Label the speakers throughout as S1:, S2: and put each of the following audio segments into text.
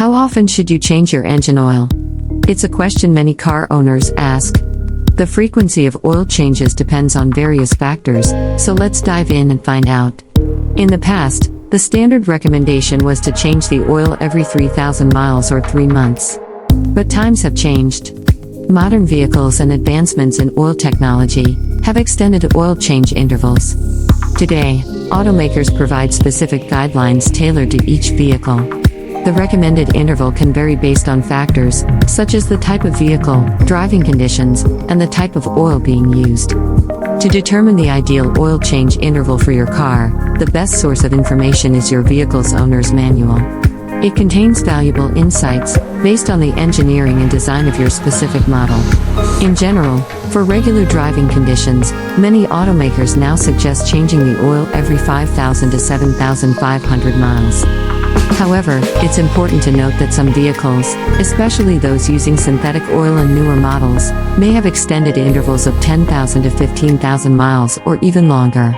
S1: How often should you change your engine oil? It's a question many car owners ask. The frequency of oil changes depends on various factors, so let's dive in and find out. In the past, the standard recommendation was to change the oil every 3,000 miles or 3 months. But times have changed. Modern vehicles and advancements in oil technology have extended oil change intervals. Today, automakers provide specific guidelines tailored to each vehicle. The recommended interval can vary based on factors, such as the type of vehicle, driving conditions, and the type of oil being used. To determine the ideal oil change interval for your car, the best source of information is your vehicle's owner's manual. It contains valuable insights, based on the engineering and design of your specific model. In general, for regular driving conditions, many automakers now suggest changing the oil every 5,000 to 7,500 miles. However, it's important to note that some vehicles, especially those using synthetic oil and newer models, may have extended intervals of 10,000 to 15,000 miles or even longer.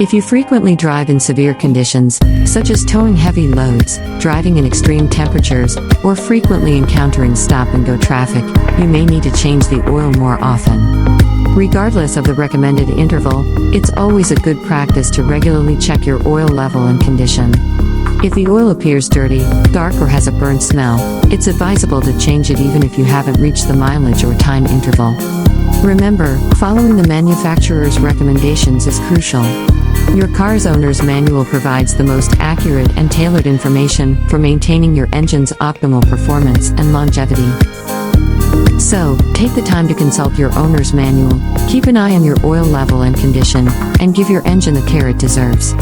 S1: If you frequently drive in severe conditions, such as towing heavy loads, driving in extreme temperatures, or frequently encountering stop-and-go traffic, you may need to change the oil more often. Regardless of the recommended interval, it's always a good practice to regularly check your oil level and condition. If the oil appears dirty, dark, or has a burnt smell, it's advisable to change it even if you haven't reached the mileage or time interval. Remember, following the manufacturer's recommendations is crucial. Your car's owner's manual provides the most accurate and tailored information for maintaining your engine's optimal performance and longevity. So, take the time to consult your owner's manual, keep an eye on your oil level and condition, and give your engine the care it deserves.